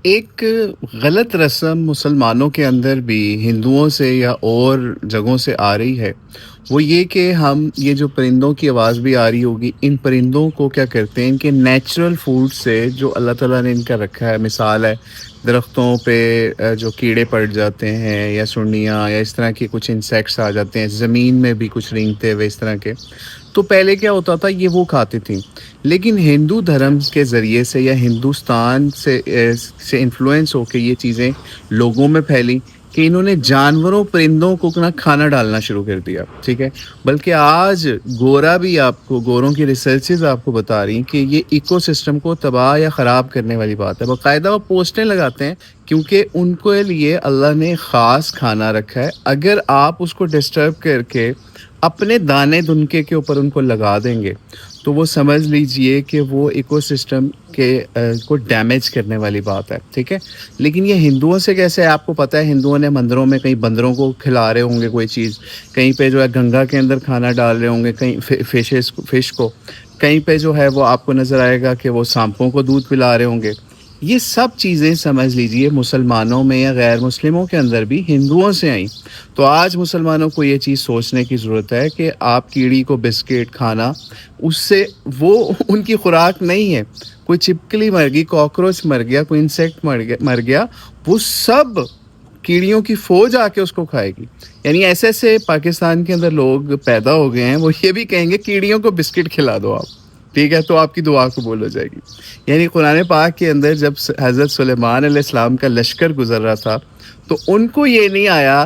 ایک غلط رسم مسلمانوں کے اندر بھی ہندوؤں سے یا اور جگہوں سے آ رہی ہے، وہ یہ کہ ہم یہ جو پرندوں کی آواز بھی آ رہی ہوگی، ان پرندوں کو کیا کرتے ہیں، ان کے نیچرل فوڈ سے جو اللہ تعالیٰ نے ان کا رکھا ہے، مثال ہے درختوں پہ جو کیڑے پڑ جاتے ہیں یا سنڈیاں یا اس طرح کے کچھ انسیکٹس آ جاتے ہیں، زمین میں بھی کچھ رینگتے ہوئے اس طرح کے، تو پہلے کیا ہوتا تھا، یہ وہ کھاتی تھیں۔ لیکن ہندو دھرم کے ذریعے سے یا ہندوستان سے انفلوئنس ہو کے یہ چیزیں لوگوں میں پھیلی کہ انہوں نے جانوروں پرندوں کو نہ کھانا ڈالنا شروع کر دیا، ٹھیک ہے۔ بلکہ آج گورا بھی آپ کو، گوروں کی ریسرچز آپ کو بتا رہی ہیں کہ یہ ایکو سسٹم کو تباہ یا خراب کرنے والی بات ہے۔ باقاعدہ وہ پوسٹیں لگاتے ہیں کیونکہ ان کے لیے اللہ نے خاص کھانا رکھا ہے، اگر آپ اس کو ڈسٹرب کر کے اپنے دانے دنکے کے اوپر ان کو لگا دیں گے تو وہ سمجھ لیجئے کہ وہ ایکو سسٹم کے کو ڈیمیج کرنے والی بات ہے، ٹھیک ہے۔ لیکن یہ ہندوؤں سے کیسے ہے، آپ کو پتہ ہے ہندوؤں نے مندروں میں کہیں بندروں کو کھلا رہے ہوں گے کوئی چیز، کہیں پہ جو ہے گنگا کے اندر کھانا ڈال رہے ہوں گے، کہیں فش کو، کہیں پہ جو ہے وہ آپ کو نظر آئے گا کہ وہ سانپوں کو دودھ پلا رہے ہوں گے۔ یہ سب چیزیں سمجھ لیجئے مسلمانوں میں یا غیر مسلموں کے اندر بھی ہندوؤں سے آئیں۔ تو آج مسلمانوں کو یہ چیز سوچنے کی ضرورت ہے کہ آپ کیڑی کو بسکٹ کھانا، اس سے وہ ان کی خوراک نہیں ہے۔ کوئی چھپکلی مر گئی، کاکروچ مر گیا، کوئی انسیکٹ مر گیا، وہ سب کیڑیوں کی فوج آ کے اس کو کھائے گی۔ یعنی ایسے ایسے پاکستان کے اندر لوگ پیدا ہو گئے ہیں، وہ یہ بھی کہیں گے کیڑیوں کو بسکٹ کھلا دو آپ، ٹھیک ہے، تو آپ کی دعا قبول ہو جائے گی۔ یعنی قرآن پاک کے اندر جب حضرت سلیمان علیہ السلام کا لشکر گزر رہا تھا تو ان کو یہ نہیں آیا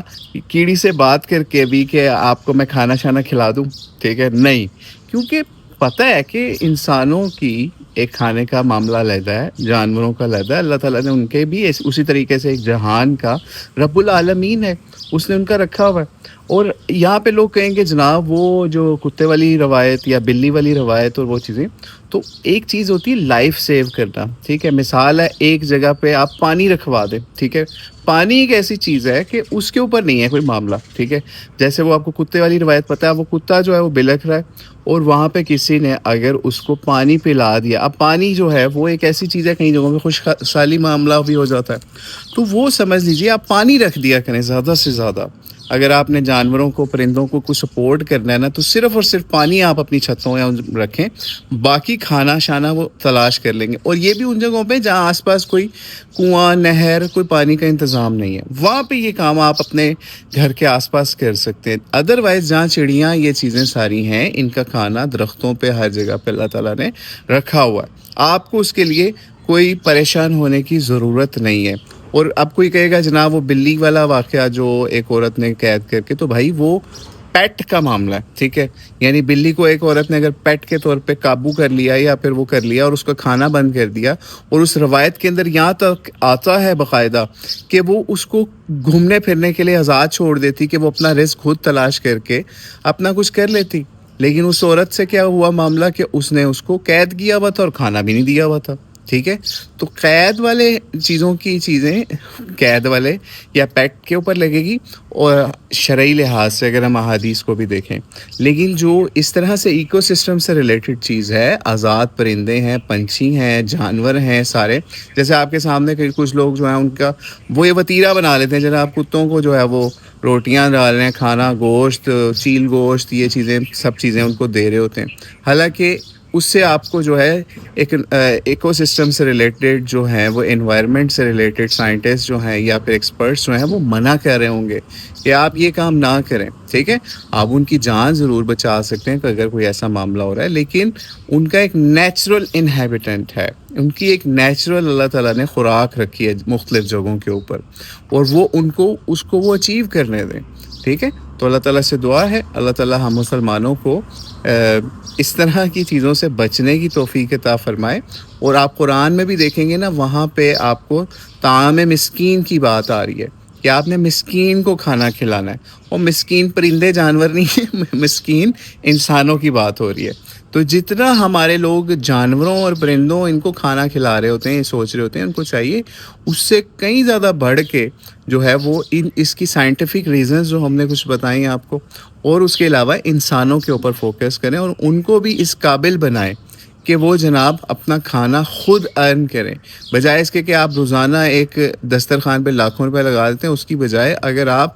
کیڑی سے بات کر کے بھی کہ آپ کو میں کھانا شانا کھلا دوں، ٹھیک ہے، نہیں، کیونکہ پتہ ہے کہ انسانوں کی ایک کھانے کا معاملہ علیحدہ ہے، جانوروں کا علیحدہ ہے۔ اللہ تعالیٰ نے ان کے بھی اسی طریقے سے ایک جہان کا رب العالمین ہے، اس نے ان کا رکھا ہوا ہے۔ اور یہاں پہ لوگ کہیں گے جناب وہ جو کتے والی روایت یا بلی والی روایت اور وہ چیزیں، تو ایک چیز ہوتی ہے لائف سیو کرنا، ٹھیک ہے۔ مثال ہے ایک جگہ پہ آپ پانی رکھوا دیں، ٹھیک ہے، پانی ایک ایسی چیز ہے کہ اس کے اوپر نہیں ہے کوئی معاملہ، ٹھیک ہے۔ جیسے وہ آپ کو کتے والی روایت پتہ ہے، وہ کتا جو ہے وہ بلک رہا ہے اور وہاں پہ کسی نے اگر اس کو پانی پلا دیا، اب پانی جو ہے وہ ایک ایسی چیز ہے، کئی جگہوں پہ خشک معاملہ بھی ہو جاتا ہے، تو وہ سمجھ لیجیے آپ پانی رکھ دیا کریں زیادہ سے زیادہ۔ اگر آپ نے جانوروں کو، پرندوں کو کچھ سپورٹ کرنا ہے نا، تو صرف اور صرف پانی آپ اپنی چھتوں یا رکھیں، باقی کھانا شانا وہ تلاش کر لیں گے۔ اور یہ بھی ان جگہوں پہ جہاں آس پاس کوئی کنواں، نہر، کوئی پانی کا انتظام نہیں ہے، وہاں پہ یہ کام آپ اپنے گھر کے آس پاس کر سکتے ہیں۔ ادروائز جہاں چڑیاں یہ چیزیں ساری ہیں، ان کا کھانا درختوں پہ ہر جگہ پہ اللہ تعالیٰ نے رکھا ہوا ہے، آپ کو اس کے لیے کوئی پریشان ہونے کی ضرورت نہیں ہے۔ اور اب کوئی کہے گا جناب وہ بلی والا واقعہ جو ایک عورت نے قید کر کے، تو بھائی وہ پیٹ کا معاملہ ہے، ٹھیک ہے۔ یعنی بلی کو ایک عورت نے اگر پیٹ کے طور پہ قابو کر لیا یا پھر وہ کر لیا اور اس کا کھانا بند کر دیا، اور اس روایت کے اندر یہاں تک آتا ہے باقاعدہ کہ وہ اس کو گھومنے پھرنے کے لیے آزاد چھوڑ دیتی کہ وہ اپنا رزق خود تلاش کر کے اپنا کچھ کر لیتی، لیکن اس عورت سے کیا ہوا معاملہ کہ اس نے اس کو قید کیا ہوا تھا اور کھانا بھی نہیں دیا ہوا تھا، ٹھیک ہے۔ تو قید والے چیزوں کی چیزیں قید والے یا پیٹ کے اوپر لگے گی، اور شرعی لحاظ سے اگر ہم احادیث کو بھی دیکھیں، لیکن جو اس طرح سے ایکو سسٹم سے ریلیٹڈ چیز ہے، آزاد پرندے ہیں، پنچھی ہیں، جانور ہیں سارے، جیسے آپ کے سامنے کچھ لوگ جو ہیں ان کا وہ یہ وتیرہ بنا لیتے ہیں، جناب کتوں کو جو ہے وہ روٹیاں ڈال رہے ہیں، کھانا، گوشت، چیل گوشت، یہ چیزیں سب چیزیں ان کو دے رہے ہوتے ہیں، حالانکہ اس سے آپ کو جو ہے ایک ایکو سسٹم سے ریلیٹڈ جو ہیں، وہ انوائرمنٹ سے ریلیٹڈ سائنٹسٹ جو ہیں یا پھر ایکسپرٹس جو ہیں وہ منع کر رہے ہوں گے کہ آپ یہ کام نہ کریں، ٹھیک ہے۔ آپ ان کی جان ضرور بچا سکتے ہیں کہ اگر کوئی ایسا معاملہ ہو رہا ہے، لیکن ان کا ایک نیچرل انہیبیٹنٹ ہے، ان کی ایک نیچرل اللہ تعالیٰ نے خوراک رکھی ہے مختلف جگہوں کے اوپر، اور وہ ان کو اس کو وہ اچیو کرنے دیں، ٹھیک ہے۔ تو اللہ تعالیٰ سے دعا ہے اللہ تعالیٰ ہم مسلمانوں کو اس طرح کی چیزوں سے بچنے کی توفیق عطا فرمائے۔ اور آپ قرآن میں بھی دیکھیں گے نا، وہاں پہ آپ کو طعام مسکین کی بات آ رہی ہے کہ آپ نے مسکین کو کھانا کھلانا ہے، اور مسکین پرندے جانور نہیں ہیں، مسکین انسانوں کی بات ہو رہی ہے۔ تو جتنا ہمارے لوگ جانوروں اور پرندوں ان کو کھانا کھلا رہے ہوتے ہیں، یہ سوچ رہے ہوتے ہیں، ان کو چاہیے اس سے کئی زیادہ بڑھ کے جو ہے وہ اس کی سائنٹیفک ریزنز جو ہم نے کچھ بتائیں ہیں آپ کو، اور اس کے علاوہ انسانوں کے اوپر فوکس کریں اور ان کو بھی اس قابل بنائیں کہ وہ جناب اپنا کھانا خود ارن کریں، بجائے اس کے کہ آپ روزانہ ایک دسترخوان پہ لاکھوں روپے لگا دیتے ہیں. اس کی بجائے اگر آپ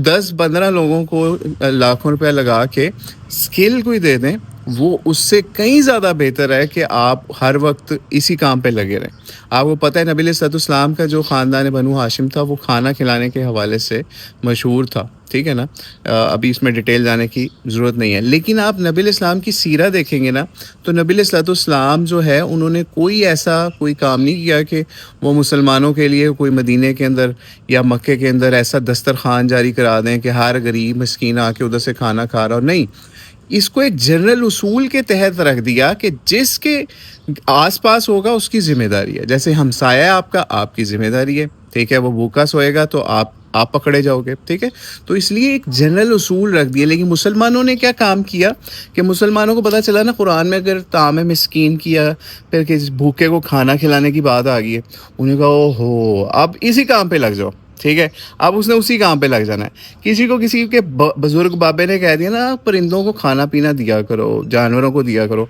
10-15 لوگوں کو لاکھوں روپے لگا کے اسکل کوئی دے دیں، وہ اس سے کہیں زیادہ بہتر ہے کہ آپ ہر وقت اسی کام پہ لگے رہیں. آپ کو پتہ ہے نبی علیہ الصلوۃ والسلام کا جو خاندان بنو ہاشم تھا وہ کھانا کھلانے کے حوالے سے مشہور تھا، ٹھیک ہے نا. ابھی اس میں ڈیٹیل جانے کی ضرورت نہیں ہے، لیکن آپ نبی علیہ السلام کی سیرہ دیکھیں گے نا تو نبی علیہ الصلوۃ والسلام جو ہے انہوں نے کوئی کام نہیں کیا کہ وہ مسلمانوں کے لیے کوئی مدینے کے اندر یا مکے کے اندر ایسا دسترخوان جاری کرا دیں کہ ہر غریب مسکین آ کے ادھر سے کھانا کھا رہا ہو. نہیں، اس کو ایک جنرل اصول کے تحت رکھ دیا کہ جس کے آس پاس ہوگا اس کی ذمہ داری ہے. جیسے ہمسایہ آپ کا، آپ کی ذمہ داری ہے، ٹھیک ہے. وہ بھوکا سوئے گا تو آپ پکڑے جاؤ گے، ٹھیک ہے. تو اس لیے ایک جنرل اصول رکھ دیا. لیکن مسلمانوں نے کیا کام کیا کہ مسلمانوں کو پتہ چلا نا قرآن میں اگر طعام مسکین کیا پھر کسی بھوکے کو کھانا کھلانے کی بات آ گئی ہے، انہیں کہا او ہو اب اسی کام پہ لگ جاؤ، ٹھیک ہے. اب اس نے اسی کام پہ لگ جانا ہے. کسی کے بزرگ بابے نے کہہ دیا نا پرندوں کو کھانا پینا دیا کرو، جانوروں کو دیا کرو،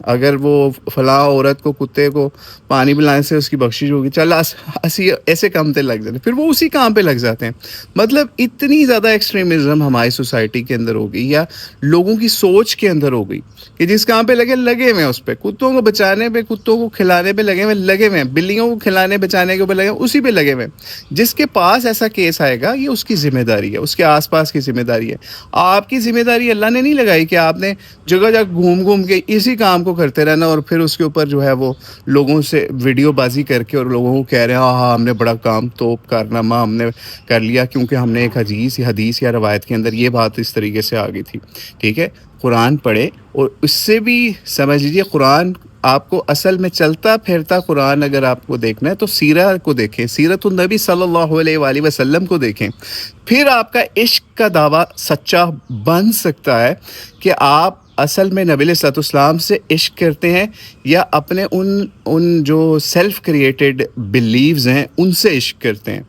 اگر وہ فلاں عورت کو، کتے کو پانی پلانے سے اس کی بخشش ہوگی، چل ایسے کام پہ لگ جاتے، پھر وہ اسی کام پہ لگ جاتے ہیں. مطلب اتنی زیادہ ایکسٹریمزم ہماری سوسائٹی کے اندر ہو گئی، یا لوگوں کی سوچ کے اندر ہو گئی کہ جس کام پہ لگے ہوئے ہیں اس پہ، کتوں کو بچانے پہ، کتوں کو کھلانے پہ لگے ہوئے ہیں، بلیوں کو کھلانے بچانے کے اوپر لگے ہوئے، اسی پہ لگے ہوئے ہیں. جس کے پاس ایسا کیس آئے گا یہ اس کی ذمہ داری ہے، اس کے آس پاس کی ذمہ داری ہے. آپ کی ذمہ داری اللہ نے نہیں لگائی کہ آپ نے جگہ جگہ گھوم کے اسی کام کو کرتے رہنا اور پھر اس کے اوپر جو ہے وہ لوگوں سے ویڈیو بازی کر کے اور لوگوں کو کہہ رہے ہیں ہاں ہم نے بڑا کام توپ کارنامہ ہم نے کر لیا کیونکہ ہم نے ایک حدیث یا روایت کے اندر یہ بات اس طریقے سے آ گئی تھی. ٹھیک ہے، قرآن پڑھے اور اس سے بھی سمجھ لیجیے قرآن آپ کو اصل میں چلتا پھرتا قرآن اگر آپ کو دیکھنا ہے تو سیرہ کو دیکھیں، سیرت النبی صلی اللہ علیہ وآلہ وسلم کو دیکھیں. پھر آپ کا عشق کا دعویٰ سچا بن سکتا ہے کہ آپ اصل میں نبی علیہ الصلوۃ والسلام سے عشق کرتے ہیں یا اپنے ان جو سیلف کریٹڈ بلیوز ہیں ان سے عشق کرتے ہیں.